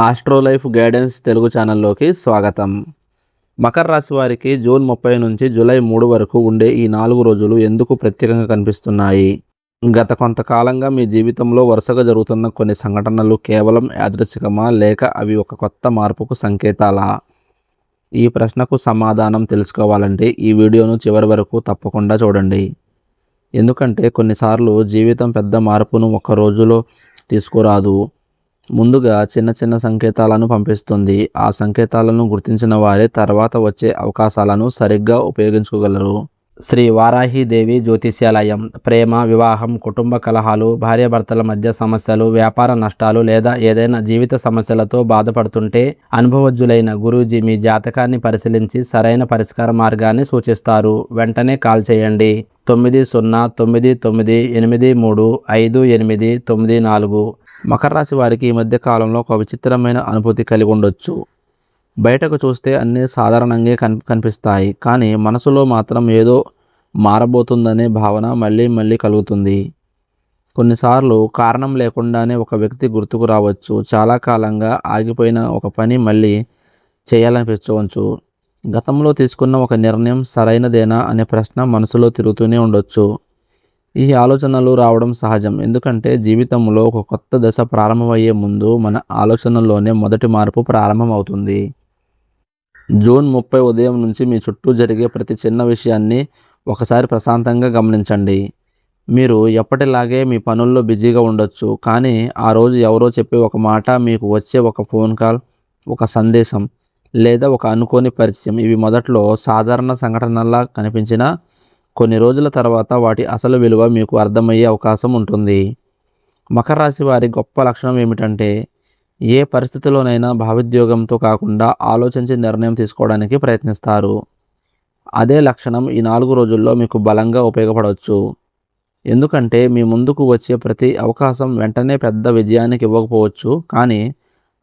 ఆస్ట్రోలైఫ్ guidance Telugu ఛానల్లోకి స్వాగతం. మకర రాశి వారికి జూన్ 30 నుంచి జూలై 3 వరకు ఉండే ఈ 4 రోజులు ఎందుకు ప్రత్యేకంగా కనిపిస్తున్నాయి? గత కొంతకాలంగా మీ జీవితంలో వరుసగా జరుగుతున్న కొన్ని సంఘటనలు కేవలం యాదృచ్ఛికమా, లేక అవి ఒక కొత్త మార్పుకు సంకేతాలా? ఈ ప్రశ్నకు సమాధానం తెలుసుకోవాలంటే ఈ వీడియోను చివరి వరకు తప్పకుండా చూడండి. ఎందుకంటే కొన్నిసార్లు జీవితం పెద్ద మార్పును ఒక్క రోజులో తీసుకురాదు. ముందుగా చిన్న చిన్న సంకేతాలను పంపిస్తుంది. ఆ సంకేతాలను గుర్తించిన వారే తర్వాత వచ్చే అవకాశాలను సరిగ్గా ఉపయోగించుకోగలరు. శ్రీ వారాహిదేవి జ్యోతిష్యాలయం. ప్రేమ, వివాహం, కుటుంబ కలహాలు, భార్యాభర్తల మధ్య సమస్యలు, వ్యాపార నష్టాలు లేదా ఏదైనా జీవిత సమస్యలతో బాధపడుతుంటే అనుభవజ్ఞులైన గురూజీ మీ జాతకాన్ని పరిశీలించి సరైన పరిష్కార మార్గాన్ని సూచిస్తారు. వెంటనే కాల్ చేయండి. 909938358994. మకర రాశి వారికి ఈ మధ్య కాలంలో ఒక విచిత్రమైన అనుభూతి కలిగి ఉండొచ్చు. బయటకు చూస్తే అన్నీ సాధారణంగా కనిపిస్తాయి, కానీ మనసులో మాత్రం ఏదో మారబోతుందనే భావన మళ్ళీ మళ్ళీ కలుగుతుంది. కొన్నిసార్లు కారణం లేకుండానే ఒక వ్యక్తి గుర్తుకు రావచ్చు. చాలా కాలంగా ఆగిపోయిన ఒక పని మళ్ళీ చేయాలనిపించవచ్చు. గతంలో తీసుకున్న ఒక నిర్ణయం సరైనదేనా అనే ప్రశ్న మనసులో తిరుగుతూనే ఉండొచ్చు. ఈ ఆలోచనలు రావడం సహజం, ఎందుకంటే జీవితంలో ఒక కొత్త దశ ప్రారంభమయ్యే ముందు మన ఆలోచనల్లోనే మొదటి మార్పు ప్రారంభమవుతుంది. జూన్ 30 ఉదయం నుంచి మీ చుట్టూ జరిగే ప్రతి చిన్న విషయాన్ని ఒకసారి ప్రశాంతంగా గమనించండి. మీరు ఎప్పటిలాగే మీ పనుల్లో బిజీగా ఉండొచ్చు, కానీ ఆ రోజు ఎవరో చెప్పే ఒక మాట, మీకు వచ్చే ఒక ఫోన్ కాల్, ఒక సందేశం లేదా ఒక అనుకోని పరిచయం, ఇవి మొదట్లో సాధారణ సంఘటనలా కనిపించినా కొన్ని రోజుల తర్వాత వాటి అసలు విలువ మీకు అర్థమయ్యే అవకాశం ఉంటుంది. మకర రాశి వారి గొప్ప లక్షణం ఏమిటంటే ఏ పరిస్థితిలోనైనా భావోద్వేగంతో కాకుండా ఆలోచించి నిర్ణయం తీసుకోవడానికి ప్రయత్నిస్తారు. అదే లక్షణం ఈ 4 రోజుల్లో మీకు బలంగా ఉపయోగపడవచ్చు. ఎందుకంటే మీ ముందుకు వచ్చే ప్రతి అవకాశం వెంటనే పెద్ద విజయానికి ఇవ్వకపోవచ్చు, కానీ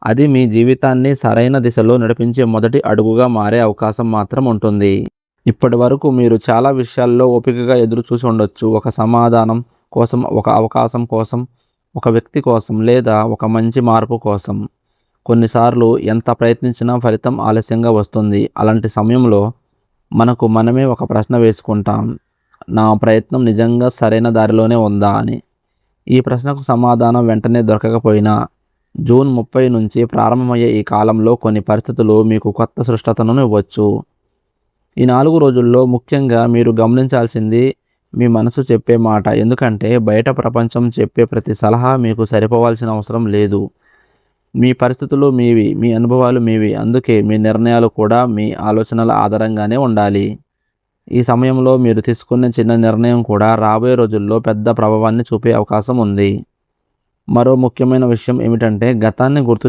అది మీ జీవితాన్ని సరైన దిశలో నడిపించే మొదటి అడుగుగా మారే అవకాశం మాత్రం ఉంటుంది. ఇప్పటి వరకు మీరు చాలా విషయాల్లో ఓపికగా ఎదురు చూసి ఉండొచ్చు. ఒక సమాధానం కోసం, ఒక అవకాశం కోసం, ఒక వ్యక్తి కోసం లేదా ఒక మంచి మార్పు కోసం. కొన్నిసార్లు ఎంత ప్రయత్నించినా ఫలితం ఆలస్యంగా వస్తుంది. అలాంటి సమయంలో మనమే ఒక ప్రశ్న వేసుకుంటాం, నా ప్రయత్నం నిజంగా సరైన దారిలోనే ఉందా అని. ఈ ప్రశ్నకు సమాధానం వెంటనే దొరకకపోయినా జూన్ 30 నుంచి ప్రారంభమయ్యే ఈ కాలంలో కొన్ని పరిస్థితులు మీకు కొత్త స్పష్టతను ఇవ్వచ్చు. ఈ 4 రోజుల్లో ముఖ్యంగా మీరు గమనించాల్సింది మీ మనసు చెప్పే మాట. ఎందుకంటే బయట ప్రపంచం చెప్పే ప్రతి సలహా మీకు సరిపోవాల్సిన అవసరం లేదు. మీ పరిస్థితులు మీవి, మీ అనుభవాలు మీవి. అందుకే మీ నిర్ణయాలు కూడా మీ ఆలోచనల ఆధారంగానే ఉండాలి. ఈ సమయంలో మీరు తీసుకునే చిన్న నిర్ణయం కూడా రాబోయే రోజుల్లో పెద్ద ప్రభావాన్ని చూపే అవకాశం ఉంది. మరో ముఖ్యమైన విషయం ఏమిటంటే గతాన్ని గుర్తు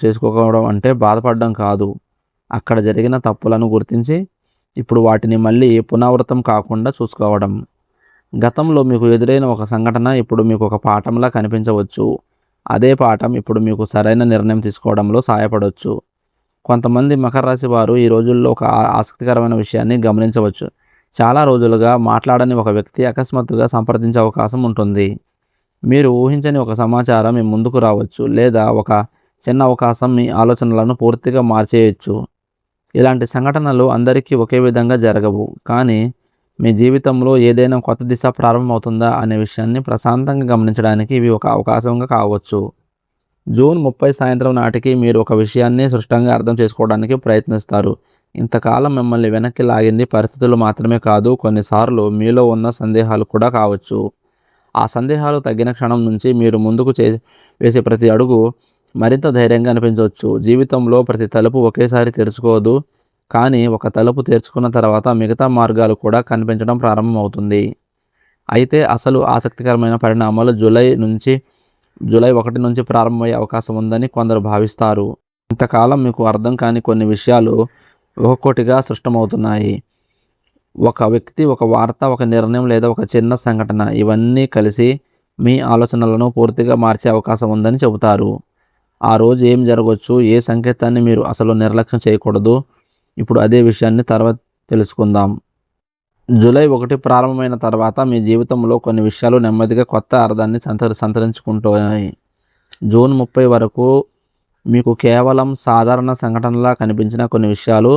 చేసుకోవడం అంటే బాధపడడం కాదు. అక్కడ జరిగిన తప్పులను గుర్తించి ఇప్పుడు వాటిని మళ్ళీ పునరావృతం కాకుండా చూసుకోవడం. గతంలో మీకు ఎదురైన ఒక సంఘటన ఇప్పుడు మీకు ఒక పాఠంలా కనిపించవచ్చు. అదే పాఠం ఇప్పుడు మీకు సరైన నిర్ణయం తీసుకోవడంలో సహాయపడవచ్చు. కొంతమంది మకర రాశి వారు ఈ రోజుల్లో ఒక ఆసక్తికరమైన విషయాన్ని గమనించవచ్చు. చాలా రోజులుగా మాట్లాడని ఒక వ్యక్తి అకస్మాత్తుగా సంప్రదించే అవకాశం ఉంటుంది. మీరు ఊహించని ఒక సమాచారం మీ ముందుకు రావచ్చు, లేదా ఒక చిన్న అవకాశం మీ ఆలోచనలను పూర్తిగా మార్చేయచ్చు. ఇలాంటి సంఘటనలు అందరికీ ఒకే విధంగా జరగవు, కానీ మీ జీవితంలో ఏదైనా కొత్త దిశ ప్రారంభమవుతుందా అనే విషయాన్ని ప్రశాంతంగా గమనించడానికి ఇవి ఒక అవకాశంగా కావచ్చు. జూన్ 30 సాయంత్రం నాటికి మీరు ఒక విషయాన్ని స్పష్టంగా అర్థం చేసుకోవడానికి ప్రయత్నిస్తారు. ఇంతకాలం మిమ్మల్ని వెనక్కి లాగింది పరిస్థితులు మాత్రమే కాదు, కొన్నిసార్లు మీలో ఉన్న సందేహాలు కూడా కావచ్చు. ఆ సందేహాలు తగ్గిన క్షణం నుంచి మీరు ముందుకు వేసే ప్రతి అడుగు మరింత ధైర్యంగా అనిపించవచ్చు. జీవితంలో ప్రతి తలుపు ఒకేసారి తెరుచుకోదు, కానీ ఒక తలుపు తెరుచుకున్న తర్వాత మిగతా మార్గాలు కూడా కనిపించడం ప్రారంభమవుతుంది. అయితే అసలు ఆసక్తికరమైన పరిణామాలు జూలై 1 నుంచి ప్రారంభమయ్యే అవకాశం ఉందని కొందరు భావిస్తారు. ఇంతకాలం మీకు అర్థం కాని కొన్ని విషయాలు ఒక్కొక్కటిగా సృష్టమవుతున్నాయి. ఒక వ్యక్తి, ఒక వార్త, ఒక నిర్ణయం లేదా ఒక చిన్న సంఘటన, ఇవన్నీ కలిసి మీ ఆలోచనలను పూర్తిగా మార్చే అవకాశం ఉందని చెబుతారు. ఆ రోజు ఏం జరగవచ్చు, ఏ సంకేతాన్ని మీరు అసలు నిర్లక్ష్యం చేయకూడదు, ఇప్పుడు అదే విషయాన్ని తర్వాత తెలుసుకుందాం. జూలై 1 ప్రారంభమైన తర్వాత మీ జీవితంలో కొన్ని విషయాలు నెమ్మదిగా కొత్త అర్థాన్ని సంతరించుకుంటాయి. జూన్ 30 వరకు మీకు కేవలం సాధారణ సంఘటనలా కనిపించిన కొన్ని విషయాలు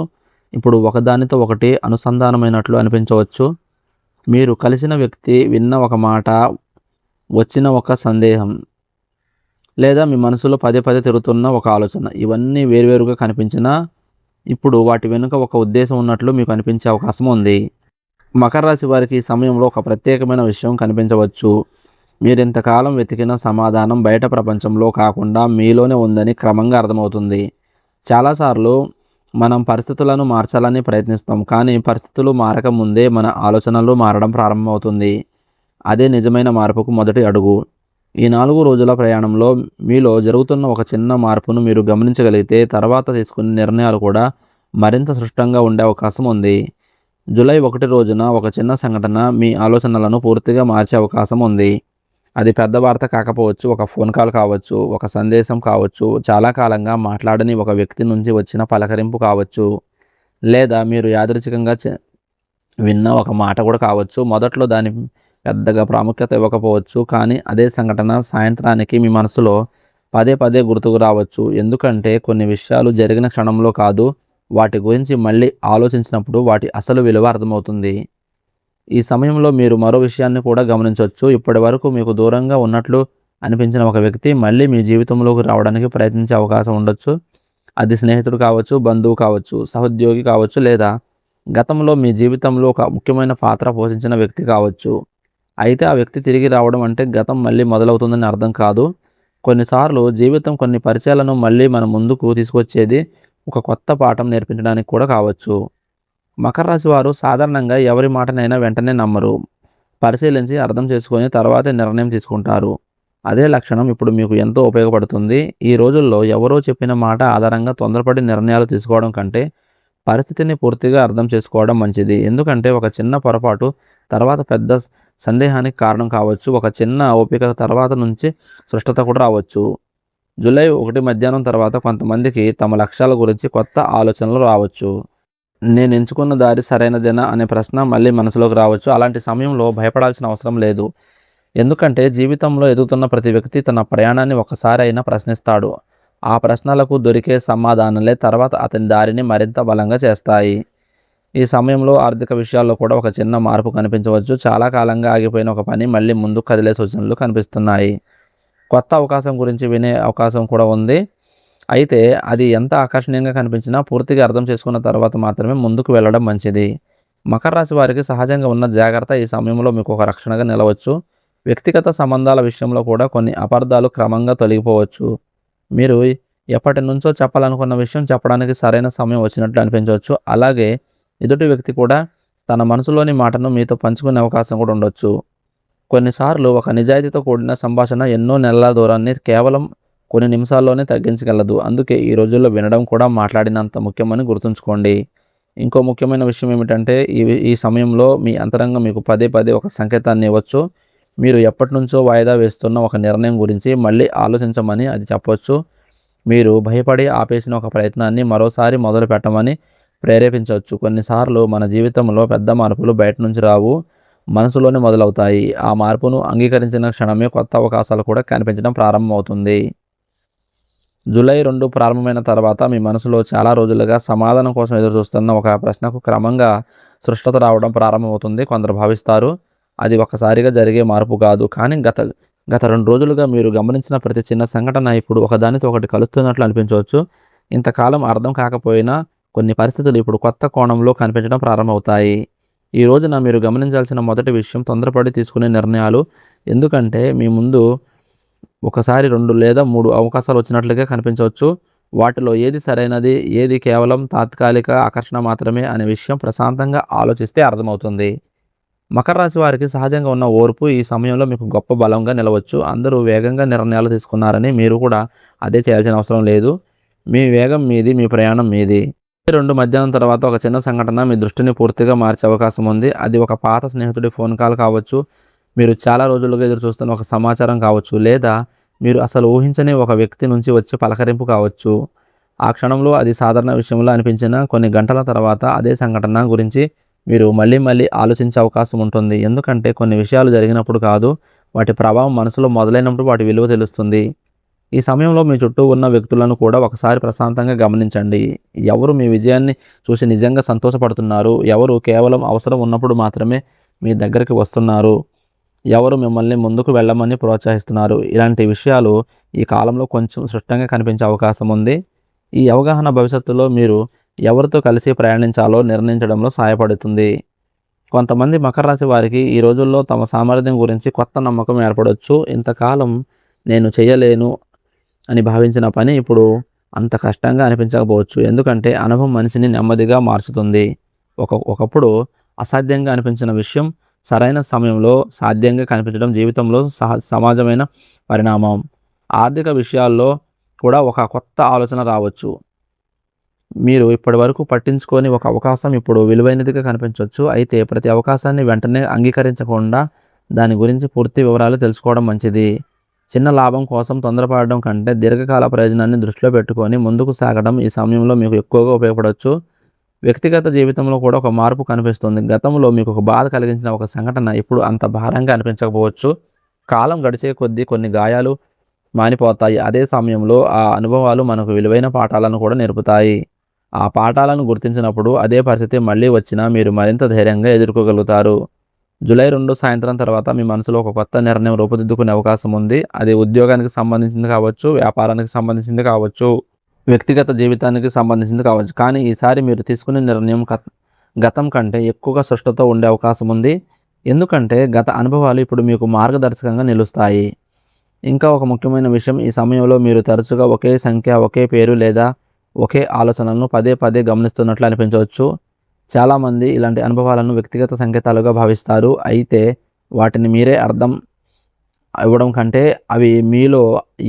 ఇప్పుడు ఒకదానితో ఒకటి అనుసంధానమైనట్లు అనిపించవచ్చు. మీరు కలిసిన వ్యక్తి విన్న ఒక మాట, వచ్చిన ఒక సందేహం, లేదా మీ మనసులో పదే పదే తిరుగుతున్న ఒక ఆలోచన, ఇవన్నీ వేరువేరుగా కనిపించినా ఇప్పుడు వాటి వెనుక ఒక ఉద్దేశం ఉన్నట్లు మీకు అనిపించే అవకాశం ఉంది. మకర రాశి వారికి ఈ సమయంలో ఒక ప్రత్యేకమైన విషయం కనిపించవచ్చు. మీరింతకాలం వెతికిన సమాధానం బయట ప్రపంచంలో కాకుండా మీలోనే ఉందని క్రమంగా అర్థమవుతుంది. చాలాసార్లు మనం పరిస్థితులను మార్చాలని ప్రయత్నిస్తాం, కానీ పరిస్థితులు మారకముందే మన ఆలోచనలు మారడం ప్రారంభమవుతుంది. అదే నిజమైన మార్పుకు మొదటి అడుగు. ఈ 4 రోజుల ప్రయాణంలో మీలో జరుగుతున్న ఒక చిన్న మార్పును మీరు గమనించగలిగితే తర్వాత తీసుకునే నిర్ణయాలు కూడా మరింత స్పష్టంగా ఉండే అవకాశం ఉంది. జూలై 1 రోజున ఒక చిన్న సంఘటన మీ ఆలోచనలను పూర్తిగా మార్చే అవకాశం ఉంది. అది పెద్ద వార్త కాకపోవచ్చు, ఒక ఫోన్ కాల్ కావచ్చు, ఒక సందేశం కావచ్చు, చాలా కాలంగా మాట్లాడని ఒక వ్యక్తి నుంచి వచ్చిన పలకరింపు కావచ్చు, లేదా మీరు యాదృచ్ఛికంగా విన్న ఒక మాట కూడా కావచ్చు. మొదట్లో దాని పెద్దగా ప్రాముఖ్యత ఇవ్వకపోవచ్చు, కానీ అదే సంఘటన సాయంత్రానికి మీ మనసులో పదే పదే గుర్తుకు రావచ్చు. ఎందుకంటే కొన్ని విషయాలు జరిగిన క్షణంలో కాదు, వాటి గురించి మళ్ళీ ఆలోచించినప్పుడు వాటి అసలు విలువ అర్థమవుతుంది. ఈ సమయంలో మీరు మరో విషయాన్ని కూడా గమనించవచ్చు. ఇప్పటి వరకు మీకు దూరంగా ఉన్నట్లు అనిపించిన ఒక వ్యక్తి మళ్ళీ మీ జీవితంలోకి రావడానికి ప్రయత్నించే అవకాశం ఉండొచ్చు. అది స్నేహితుడు కావచ్చు, బంధువు కావచ్చు, సహోద్యోగి కావచ్చు, లేదా గతంలో మీ జీవితంలో ఒక ముఖ్యమైన పాత్ర పోషించిన వ్యక్తి కావచ్చు. అయితే ఆ వ్యక్తి తిరిగి రావడం అంటే గతం మళ్ళీ మొదలవుతుందని అర్థం కాదు. కొన్నిసార్లు జీవితం కొన్ని పరిచయాలను మళ్ళీ మన ముందుకు తీసుకొచ్చేది ఒక కొత్త పాఠం నేర్పించడానికి కూడా కావచ్చు. మకర రాశి వారు సాధారణంగా ఎవరి మాటనైనా వెంటనే నమ్మరు. పరిశీలించి అర్థం చేసుకొని తర్వాతే నిర్ణయం తీసుకుంటారు. అదే లక్షణం ఇప్పుడు మీకు ఎంతో ఉపయోగపడుతుంది. ఈ రోజుల్లో ఎవరో చెప్పిన మాట ఆధారంగా తొందరపడి నిర్ణయాలు తీసుకోవడం కంటే పరిస్థితిని పూర్తిగా అర్థం చేసుకోవడం మంచిది. ఎందుకంటే ఒక చిన్న పొరపాటు తర్వాత పెద్ద సందేహానికి కారణం కావచ్చు. ఒక చిన్న ఓపిక తర్వాత నుంచి స్పష్టత కూడా రావచ్చు. జూలై 1 మధ్యాహ్నం తర్వాత కొంతమందికి తమ లక్ష్యాల గురించి కొత్త ఆలోచనలు రావచ్చు. నేను ఎంచుకున్న దారి సరైనదేనా అనే ప్రశ్న మళ్ళీ మనసులోకి రావచ్చు. అలాంటి సమయంలో భయపడాల్సిన అవసరం లేదు. ఎందుకంటే జీవితంలో ఎదుగుతున్న ప్రతి వ్యక్తి తన ప్రయాణాన్ని ఒకసారి అయినా ప్రశ్నిస్తాడు. ఆ ప్రశ్నలకు దొరికే సమాధానాలే తర్వాత అతని దారిని మరింత బలంగా చేస్తాయి. ఈ సమయంలో ఆర్థిక విషయాల్లో కూడా ఒక చిన్న మార్పు కనిపించవచ్చు. చాలా కాలంగా ఆగిపోయిన ఒక పని మళ్ళీ ముందుకు కదిలే సూచనలు కనిపిస్తున్నాయి. కొత్త అవకాశం గురించి వినే అవకాశం కూడా ఉంది. అయితే అది ఎంత ఆకర్షణీయంగా కనిపించినా పూర్తిగా అర్థం చేసుకున్న తర్వాత మాత్రమే ముందుకు వెళ్ళడం మంచిది. మకర రాశి వారికి సహజంగా ఉన్న జాగ్రత్త ఈ సమయంలో మీకు ఒక రక్షణగా నిలవచ్చు. వ్యక్తిగత సంబంధాల విషయంలో కూడా కొన్ని అపార్థాలు క్రమంగా తొలగిపోవచ్చు. మీరు ఎప్పటి నుంచో చెప్పాలనుకున్న విషయం చెప్పడానికి సరైన సమయం వచ్చినట్లు అనిపించవచ్చు. అలాగే ఎదుటి వ్యక్తి కూడా తన మనసులోని మాటను మీతో పంచుకునే అవకాశం కూడా ఉండొచ్చు. కొన్నిసార్లు ఒక నిజాయితీతో కూడిన సంభాషణ ఎన్నో నెలల దూరాన్ని కేవలం కొన్ని నిమిషాల్లోనే తగ్గించగలదు. అందుకే ఈ రోజుల్లో వినడం కూడా మాట్లాడినంత ముఖ్యమని గుర్తుంచుకోండి. ఇంకో ముఖ్యమైన విషయం ఏమిటంటే ఈ సమయంలో మీ అంతరంగం మీకు పదే పదే ఒక సంకేతాన్ని ఇవ్వచ్చు. మీరు ఎప్పటి నుంచో వాయిదా వేస్తున్న ఒక నిర్ణయం గురించి మళ్ళీ ఆలోచించమని అది చెప్పవచ్చు. మీరు భయపడి ఆపేసిన ఒక ప్రయత్నాన్ని మరోసారి మొదలు పెట్టమని ప్రేరేపించవచ్చు. కొన్నిసార్లు మన జీవితంలో పెద్ద మార్పులు బయట నుంచి రావు, మనసులోనే మొదలవుతాయి. ఆ మార్పును అంగీకరించిన క్షణమే కొత్త అవకాశాలు కూడా కనిపించడం ప్రారంభమవుతుంది. జూలై 2 ప్రారంభమైన తర్వాత మీ మనసులో చాలా రోజులుగా సమాధానం కోసం ఎదురుచూస్తున్న ఒక ప్రశ్నకు క్రమంగా స్పష్టత రావడం ప్రారంభమవుతుంది. కొందరు భావిస్తారు అది ఒక్కసారిగా జరిగే మార్పు కాదు, కానీ గత 2 రోజులుగా మీరు గమనించిన ప్రతి చిన్న సంఘటన ఇప్పుడు ఒకదానితో ఒకటి కలుస్తున్నట్లు అనిపించవచ్చు. ఇంతకాలం అర్థం కాకపోయినా కొన్ని పరిస్థితులు ఇప్పుడు కొత్త కోణంలో కనిపించడం ప్రారంభమవుతాయి. ఈ రోజున మీరు గమనించాల్సిన మొదటి విషయం తొందరపడి తీసుకునే నిర్ణయాలు. ఎందుకంటే మీ ముందు ఒకసారి 2 లేదా 3 అవకాశాలు వచ్చినట్లుగా కనిపించవచ్చు. వాటిలో ఏది సరైనది, ఏది కేవలం తాత్కాలిక ఆకర్షణ మాత్రమే అనే విషయం ప్రశాంతంగా ఆలోచిస్తే అర్థమవుతుంది. మకర రాశి వారికి సహజంగా ఉన్న ఓర్పు ఈ సమయంలో మీకు గొప్ప బలంగా నిలవచ్చు. అందరూ వేగంగా నిర్ణయాలు తీసుకున్నారని మీరు కూడా అదే చేయాల్సిన అవసరం లేదు. మీ వేగం మీది, మీ ప్రయాణం మీది. 2 మధ్యాహ్నం తర్వాత ఒక చిన్న సంఘటన మీ దృష్టిని పూర్తిగా మార్చే అవకాశం ఉంది. అది ఒక పాత స్నేహితుడి ఫోన్ కాల్ కావచ్చు, మీరు చాలా రోజులుగా ఎదురు చూస్తున్న ఒక సమాచారం కావచ్చు, లేదా మీరు అసలు ఊహించని ఒక వ్యక్తి నుంచి వచ్చే పలకరింపు కావచ్చు. ఆ క్షణంలో అది సాధారణ విషయంలో అనిపించిన కొన్ని గంటల తర్వాత అదే సంఘటన గురించి మీరు మళ్ళీ ఆలోచించే అవకాశం ఉంటుంది. ఎందుకంటే కొన్ని విషయాలు జరిగినప్పుడు కాదు, వాటి ప్రభావం మనసులో మొదలైనప్పుడు వాటి విలువ తెలుస్తుంది. ఈ సమయంలో మీ చుట్టూ ఉన్న వ్యక్తులను కూడా ఒకసారి ప్రశాంతంగా గమనించండి. ఎవరు మీ విజయాన్ని చూసి నిజంగా సంతోషపడుతున్నారు? ఎవరు కేవలం అవసరం ఉన్నప్పుడు మాత్రమే మీ దగ్గరికి వస్తున్నారు? ఎవరు మిమ్మల్ని ముందుకు వెళ్ళమని ప్రోత్సహిస్తున్నారు? ఇలాంటి విషయాలు ఈ కాలంలో కొంచెం స్పష్టంగా కనిపించే అవకాశం ఉంది. ఈ అవగాహన భవిష్యత్తులో మీరు ఎవరితో కలిసి ప్రయాణించాలో నిర్ణయించడంలో సహాయపడుతుంది. కొంతమంది మకర రాశి వారికి ఈ రోజుల్లో తమ సామర్థ్యం గురించి కొత్త నమ్మకం ఏర్పడొచ్చు. ఇంతకాలం నేను చేయలేను అని భావించిన పని ఇప్పుడు అంత కష్టంగా అనిపించకపోవచ్చు. ఎందుకంటే అనుభవం మనిషిని నెమ్మదిగా మార్చుతుంది. ఒకప్పుడు అసాధ్యంగా అనిపించిన విషయం సరైన సమయంలో సాధ్యంగా కనిపించడం జీవితంలో సమాజమైన పరిణామం. ఆర్థిక విషయాల్లో కూడా ఒక కొత్త ఆలోచన రావచ్చు. మీరు ఇప్పటివరకు పట్టించుకోని ఒక అవకాశం ఇప్పుడు విలువైనదిగా కనిపించవచ్చు. అయితే ప్రతి అవకాశాన్ని వెంటనే అంగీకరించకుండా దాని గురించి పూర్తి వివరాలు తెలుసుకోవడం మంచిది. చిన్న లాభం కోసం తొందరపడడం కంటే దీర్ఘకాల ప్రయోజనాన్ని దృష్టిలో పెట్టుకొని ముందుకు సాగడం ఈ సమయంలో మీకు ఎక్కువగా ఉపయోగపడవచ్చు. వ్యక్తిగత జీవితంలో కూడా ఒక మార్పు కనిపిస్తుంది. గతంలో మీకు ఒక బాధ కలిగించిన ఒక సంఘటన ఇప్పుడు అంత భారంగా అనిపించకపోవచ్చు. కాలం గడిచే కొద్దీ కొన్ని గాయాలు మానిపోతాయి. అదే సమయంలో ఆ అనుభవాలు మనకు విలువైన పాఠాలను కూడా నేర్పుతాయి. ఆ పాఠాలను గుర్తించినప్పుడు అదే పరిస్థితి మళ్ళీ వచ్చినా మీరు మరింత ధైర్యంగా ఎదుర్కోగలుగుతారు. జూలై 2 సాయంత్రం తర్వాత మీ మనసులో ఒక కొత్త నిర్ణయం రూపుదిద్దుకునే అవకాశం ఉంది. అది ఉద్యోగానికి సంబంధించింది కావచ్చు, వ్యాపారానికి సంబంధించింది కావచ్చు, వ్యక్తిగత జీవితానికి సంబంధించింది కావచ్చు. కానీ ఈసారి మీరు తీసుకునే నిర్ణయం గతం కంటే ఎక్కువగా స్పష్టతో ఉండే అవకాశం ఉంది. ఎందుకంటే గత అనుభవాలు ఇప్పుడు మీకు మార్గదర్శకంగా నిలుస్తాయి. ఇంకా ఒక ముఖ్యమైన విషయం, ఈ సమయంలో మీరు తరచుగా ఒకే సంఖ్య, ఒకే పేరు లేదా ఒకే ఆలోచనలను పదే పదే గమనిస్తున్నట్లు అనిపించవచ్చు. చాలామంది ఇలాంటి అనుభవాలను వ్యక్తిగత సంకేతాలుగా భావిస్తారు. అయితే వాటిని మీరే అర్థం ఇవ్వడం కంటే అవి మీలో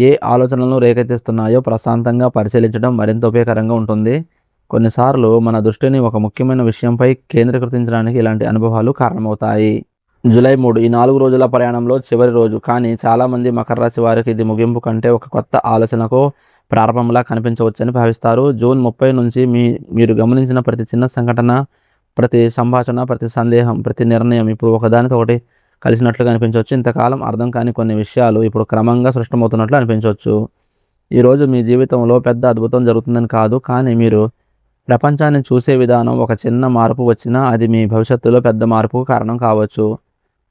ఏ ఆలోచనలను రేకెత్తిస్తున్నాయో ప్రశాంతంగా పరిశీలించడం మరింత ఉపయోగకరంగా ఉంటుంది. కొన్నిసార్లు మన దృష్టిని ఒక ముఖ్యమైన విషయంపై కేంద్రీకృతించడానికి ఇలాంటి అనుభవాలు కారణమవుతాయి. జూలై 3 ఈ 4 రోజుల ప్రయాణంలో చివరి రోజు. కానీ చాలామంది మకర రాశి వారికి ఇది ముగింపు కంటే ఒక కొత్త ఆలోచనకు ప్రారంభంలా కనిపించవచ్చని భావిస్తారు. జూన్ 30 నుంచి మీరు గమనించిన ప్రతి చిన్న సంఘటన, ప్రతి సంభాషణ, ప్రతి సందేహం, ప్రతి నిర్ణయం ఇప్పుడు ఒకదానితో ఒకటి కలిసినట్లుగా అనిపించవచ్చు. ఇంతకాలం అర్థం కాని కొన్ని విషయాలు ఇప్పుడు క్రమంగా సృష్టమవుతున్నట్లు అనిపించవచ్చు. ఈరోజు మీ జీవితంలో పెద్ద అద్భుతం జరుగుతుందని కాదు, కానీ మీరు ప్రపంచాన్ని చూసే విధానం ఒక చిన్న మార్పు వచ్చినా అది మీ భవిష్యత్తులో పెద్ద మార్పుకు కారణం కావచ్చు.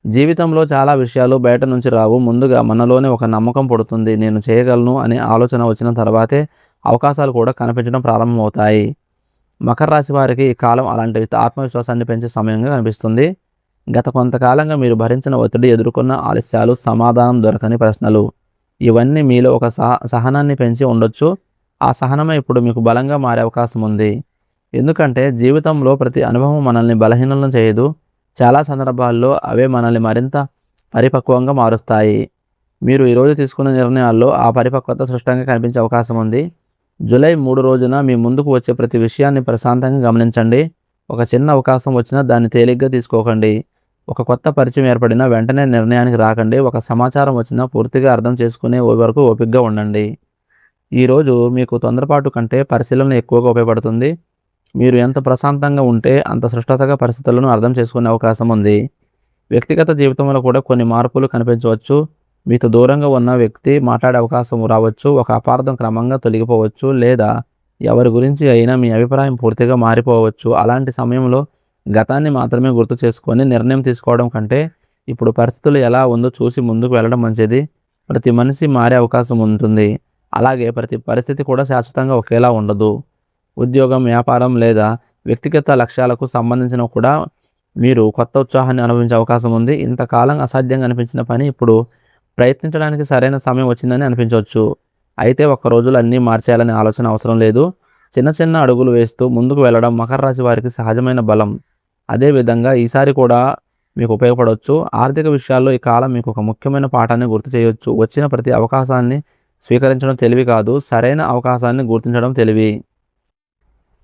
జీవితంలో చాలా విషయాలు బయట నుంచి రావు. ముందుగా మనలోనే ఒక నమ్మకం పుడుతుంది. నేను చేయగలను అనే ఆలోచన వచ్చిన తర్వాతే అవకాశాలు కూడా కనిపించడం ప్రారంభమవుతాయి. మకర రాశి వారికి ఈ కాలం అలాంటి ఆత్మవిశ్వాసాన్ని పెంచే సమయంగా కనిపిస్తుంది. గత కొంతకాలంగా మీరు భరించిన ఒత్తిడి, ఎదుర్కొన్న ఆలస్యాలు, సమాధానం దొరకని ప్రశ్నలు, ఇవన్నీ మీలో ఒక సహనాన్ని పెంచి ఉండొచ్చు. ఆ సహనమే ఇప్పుడు మీకు బలంగా మారే అవకాశం ఉంది. ఎందుకంటే జీవితంలో ప్రతి అనుభవం మనల్ని బలహీనం చేయదు. చాలా సందర్భాల్లో అవే మనల్ని మరింత పరిపక్వంగా మారుస్తాయి. మీరు ఈరోజు తీసుకున్న నిర్ణయాల్లో ఆ పరిపక్వత స్పష్టంగా కనిపించే అవకాశం ఉంది. జూలై 3 రోజున మీ ముందుకు వచ్చే ప్రతి విషయాన్ని ప్రశాంతంగా గమనించండి. ఒక చిన్న అవకాశం వచ్చినా దాన్ని తేలిగ్గా తీసుకోకండి. ఒక కొత్త పరిచయం ఏర్పడినా వెంటనే నిర్ణయానికి రాకండి. ఒక సమాచారం వచ్చినా పూర్తిగా అర్థం చేసుకునే వరకు ఓపికగా ఉండండి. ఈరోజు మీకు తొందరపాటు కంటే పరిశీలన ఎక్కువగా ఉపయోగపడుతుంది. మీరు ఎంత ప్రశాంతంగా ఉంటే అంత స్పష్టతగా పరిస్థితులను అర్థం చేసుకునే అవకాశం ఉంది. వ్యక్తిగత జీవితంలో కూడా కొన్ని మార్పులు కనిపించవచ్చు. మీతో దూరంగా ఉన్న వ్యక్తి మాట్లాడే అవకాశం రావచ్చు. ఒక అపార్థం క్రమంగా తొలగిపోవచ్చు, లేదా ఎవరి గురించి అయినా మీ అభిప్రాయం పూర్తిగా మారిపోవచ్చు. అలాంటి సమయంలో గతాన్ని మాత్రమే గుర్తు చేసుకొని నిర్ణయం తీసుకోవడం కంటే ఇప్పుడు పరిస్థితులు ఎలా ఉందో చూసి ముందుకు వెళ్ళడం మంచిది. ప్రతి మనిషి మారే అవకాశం ఉంటుంది. అలాగే ప్రతి పరిస్థితి కూడా శాశ్వతంగా ఒకేలా ఉండదు. ఉద్యోగం, వ్యాపారం లేదా వ్యక్తిగత లక్ష్యాలకు సంబంధించిన కూడా మీరు కొత్త ఉత్సాహాన్ని అనుభవించే అవకాశం ఉంది. ఇంతకాలం అసాధ్యంగా అనిపించిన పని ఇప్పుడు ప్రయత్నించడానికి సరైన సమయం వచ్చిందని అనిపించవచ్చు. అయితే ఒక్క రోజులో అన్నీ మార్చేయాలనే ఆలోచన అవసరం లేదు. చిన్న చిన్న అడుగులు వేస్తూ ముందుకు వెళ్ళడం మకర రాశి వారికి సహజమైన బలం. అదేవిధంగా ఈసారి కూడా మీకు ఉపయోగపడవచ్చు. ఆర్థిక విషయాల్లో ఈ కాలం మీకు ఒక ముఖ్యమైన పాఠాన్ని గుర్తు చేయవచ్చు. వచ్చిన ప్రతి అవకాశాన్ని స్వీకరించడం తెలివి కాదు, సరైన అవకాశాన్ని గుర్తించడం తెలివి.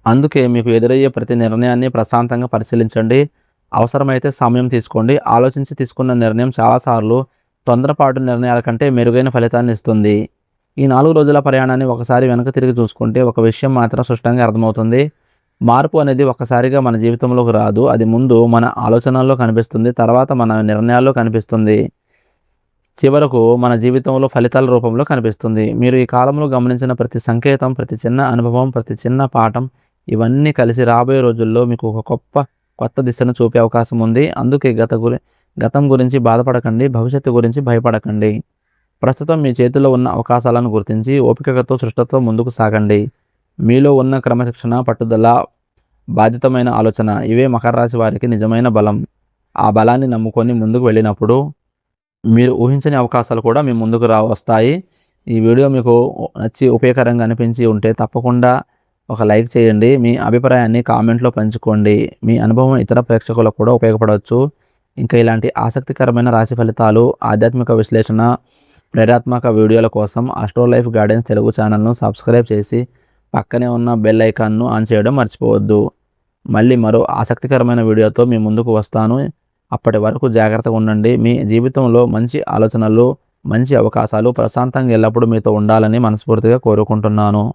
అందుకే మీకు ఎదురయ్యే ప్రతి నిర్ణయాన్ని ప్రశాంతంగా పరిశీలించండి. అవసరమైతే సమయం తీసుకోండి. ఆలోచించి తీసుకున్న నిర్ణయం చాలాసార్లు తొందరపాటు నిర్ణయాల కంటే మెరుగైన ఫలితాన్ని ఇస్తుంది. ఈ 4 రోజుల ప్రయాణాన్ని ఒకసారి వెనక్కి తిరిగి చూసుకుంటే ఒక విషయం మాత్రం స్పష్టంగా అర్థమవుతుంది. మార్పు అనేది ఒక్కసారిగా మన జీవితంలోకి రాదు. అది ముందు మన ఆలోచనల్లో కనిపిస్తుంది, తర్వాత మన నిర్ణయాల్లో కనిపిస్తుంది. చివరకు మన జీవితంలో ఫలితాల రూపంలో కనిపిస్తుంది. మీరు ఈ కాలంలో గమనించిన ప్రతి సంకేతం, ప్రతి చిన్న అనుభవం, ప్రతి చిన్న పాఠం ఇవన్నీ కలిసి రాబోయే రోజుల్లో మీకు ఒక కొత్త దిశను చూపే అవకాశం ఉంది. అందుకే గతం గురించి బాధపడకండి. భవిష్యత్తు గురించి భయపడకండి. ప్రస్తుతం మీ చేతిలో ఉన్న అవకాశాలను గుర్తించి ఓపికతో, సృష్టితో ముందుకు సాగండి. మీలో ఉన్న క్రమశిక్షణ, పట్టుదల, బాధ్యతమైన ఆలోచన ఇవే మకర రాశి వారికి నిజమైన బలం. ఆ బలాన్ని నమ్ముకొని ముందుకు వెళ్ళినప్పుడు మీరు ఊహించని అవకాశాలు కూడా మీ ముందుకు వస్తాయి. ఈ వీడియో మీకు నచ్చి ఉపయోగకరంగా అనిపించి ఉంటే తప్పకుండా ఒక లైక్ చేయండి. మీ అభిప్రాయాన్ని కామెంట్లో పంచుకోండి. మీ అనుభవం ఇతర ప్రేక్షకులకు కూడా ఉపయోగపడవచ్చు. ఇంకా ఇలాంటి ఆసక్తికరమైన రాశి ఫలితాలు, ఆధ్యాత్మిక విశ్లేషణ, ప్రేరణాత్మక వీడియోల కోసం ఆస్ట్రో లైఫ్ గైడెన్స్ తెలుగు ఛానల్ను సబ్స్క్రైబ్ చేసి పక్కనే ఉన్న బెల్ ఐకాన్ను ఆన్ చేయడం మర్చిపోవద్దు. మళ్ళీ మరో ఆసక్తికరమైన వీడియోతో మీ ముందుకు వస్తాను. అప్పటి వరకు జాగ్రత్తగా ఉండండి. మీ జీవితంలో మంచి ఆలోచనలు, మంచి అవకాశాలు ప్రశాంతంగా ఎల్లప్పుడూ మీతో ఉండాలని మనస్ఫూర్తిగా కోరుకుంటున్నాను.